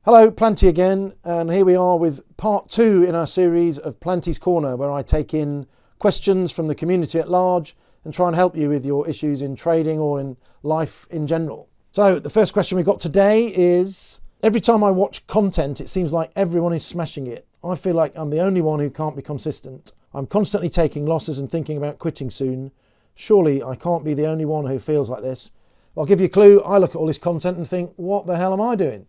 Hello, Planty again, and here we are with part 2 in our series of Planty's Corner, where I take in questions from the community at large and try and help you with your issues in trading or in life in general. So the first question we've got today is, every time I watch content, it seems like everyone is smashing it. I feel like I'm the only one who can't be consistent. I'm constantly taking losses and thinking about quitting soon. Surely I can't be the only one who feels like this. I'll give you a clue. I look at all this content and think, what the hell am I doing?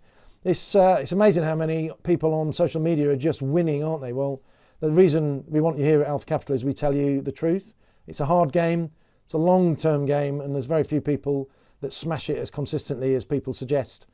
It's amazing how many people on social media are just winning, aren't they? Well, the reason we want you here at Alpha Capital is we tell you the truth. It's a hard game, it's a long-term game, and there's very few people that smash it as consistently as people suggest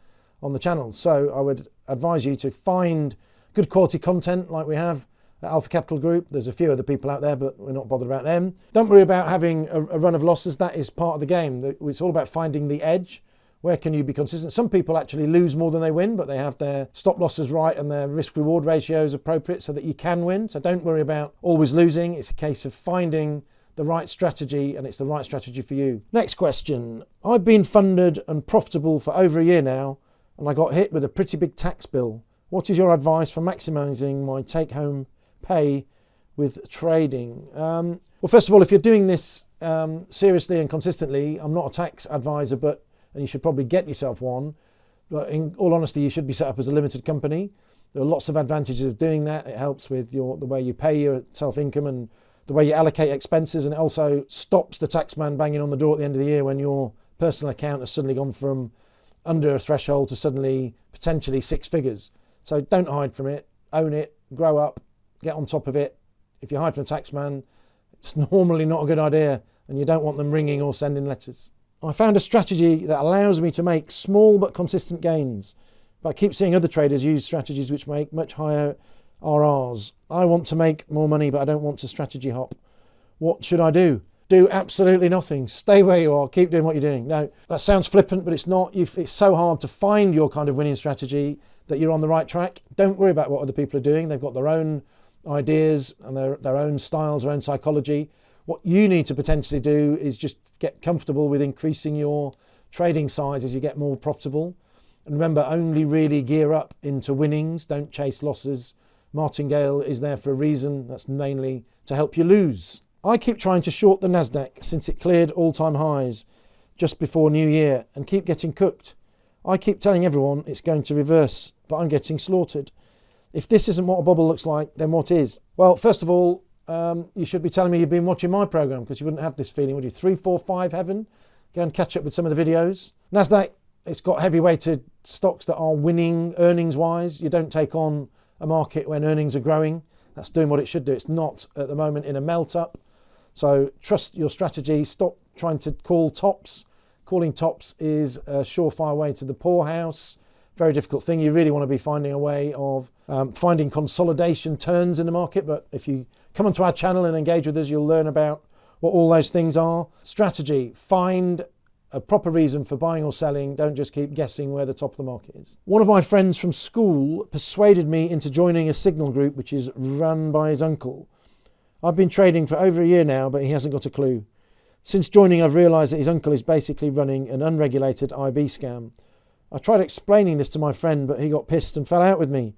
on the channel. So I would advise you to find good quality content like we have at Alpha Capital Group. There's a few other people out there, but we're not bothered about them. Don't worry about having a run of losses. That is part of the game. It's all about finding the edge. Where can you be consistent? Some people actually lose more than they win, but they have their stop losses right and their risk-reward ratios appropriate so that you can win. So don't worry about always losing. It's a case of finding the right strategy, and it's the right strategy for you. Next question. I've been funded and profitable for over a year now, and I got hit with a pretty big tax bill. What is your advice for maximising my take-home pay with trading? Well, first of all, if you're doing this seriously and consistently, I'm not a tax advisor, and you should probably get yourself one. But in all honesty, you should be set up as a limited company. There are lots of advantages of doing that. It helps with the way you pay your self-income and the way you allocate expenses, and it also stops the taxman banging on the door at the end of the year when your personal account has suddenly gone from under a threshold to suddenly potentially 6 figures. So don't hide from it, own it, grow up, get on top of it. If you hide from a taxman, it's normally not a good idea, and you don't want them ringing or sending letters. I found a strategy that allows me to make small but consistent gains, but I keep seeing other traders use strategies which make much higher RRs. I want to make more money, but I don't want to strategy hop. What should I do? Do absolutely nothing. Stay where you are. Keep doing what you're doing. No, that sounds flippant, but it's not. It's so hard to find your kind of winning strategy that you're on the right track. Don't worry about what other people are doing. They've got their own ideas and their own styles, their own psychology. What you need to potentially do is just get comfortable with increasing your trading size as you get more profitable. And remember, only really gear up into winnings. Don't chase losses. Martingale is there for a reason. That's mainly to help you lose. I keep trying to short the Nasdaq since it cleared all-time highs just before New Year and keep getting cooked. I keep telling everyone it's going to reverse, but I'm getting slaughtered. If this isn't what a bubble looks like, then what is? Well, first of all, you should be telling me you've been watching my program, because you wouldn't have this feeling, would you? 3, 4, 5 heaven. Go and catch up with some of the videos. Nasdaq, it's got heavy-weighted stocks that are winning earnings-wise. You don't take on a market when earnings are growing. That's doing what it should do. It's not at the moment in a melt-up. So trust your strategy. Stop trying to call tops. Calling tops is a surefire way to the poorhouse. Very difficult thing. You really want to be finding a way of finding consolidation turns in the market. But if you come onto our channel and engage with us, you'll learn about what all those things are. Strategy. Find a proper reason for buying or selling. Don't just keep guessing where the top of the market is. One of my friends from school persuaded me into joining a signal group which is run by his uncle. I've been trading for over a year now, but he hasn't got a clue. Since joining, I've realised that his uncle is basically running an unregulated IB scam. I tried explaining this to my friend, but he got pissed and fell out with me.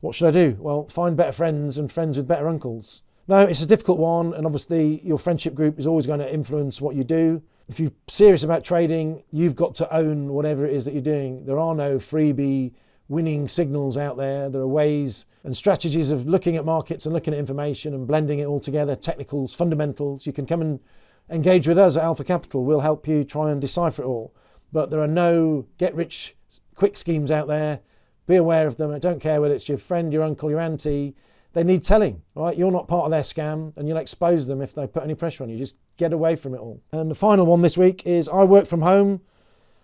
What should I do? Well, find better friends and friends with better uncles. No, it's a difficult one, and obviously your friendship group is always going to influence what you do. If you're serious about trading, you've got to own whatever it is that you're doing. There are no freebie winning signals out there. There are ways and strategies of looking at markets and looking at information and blending it all together, technicals, fundamentals. You can come and engage with us at Alpha Capital. We'll help you try and decipher it all. But there are no get-rich-quick schemes out there. Be aware of them. I don't care whether it's your friend, your uncle, your auntie. They need telling, right? You're not part of their scam, and you'll expose them if they put any pressure on you. Just get away from it all. And the final one this week is, I work from home,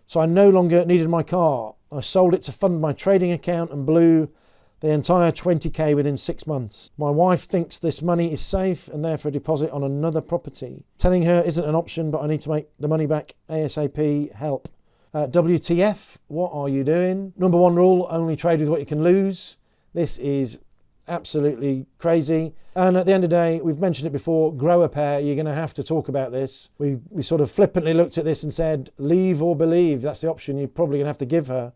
so I no longer needed my car. I sold it to fund my trading account and blew the entire 20k within 6 months. My wife thinks this money is safe and therefore a deposit on another property. Telling her isn't an option, but I need to make the money back ASAP. Help. WTF, what are you doing? Number 1 rule, only trade with what you can lose. This is absolutely crazy. And at the end of the day, we've mentioned it before, grow a pair. You're going to have to talk about this. We sort of flippantly looked at this and said, leave or believe. That's the option you're probably going to have to give her.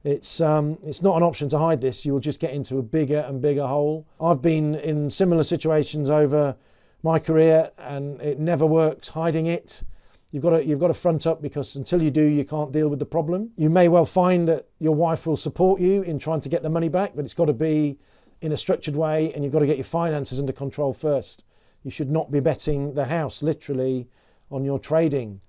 It's not an option to hide this. You'll just get into a bigger and bigger hole. I've been in similar situations over my career, and it never works hiding it. You've got to front up, because until you do, you can't deal with the problem. You may well find that your wife will support you in trying to get the money back, but it's got to be in a structured way, and you've got to get your finances under control first. You should not be betting the house, literally, on your trading.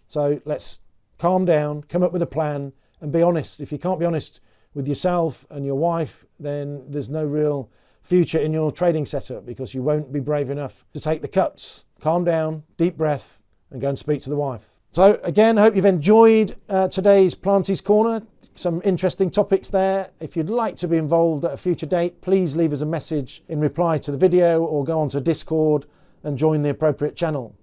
So let's calm down, come up with a plan, and be honest. If you can't be honest with yourself and your wife, then there's no real future in your trading setup, because you won't be brave enough to take the cuts. Calm down, deep breath, and go and speak to the wife. So again, I hope you've enjoyed today's Planty's Corner. Some interesting topics there. If you'd like to be involved at a future date, please leave us a message in reply to the video, or go onto Discord and join the appropriate channel.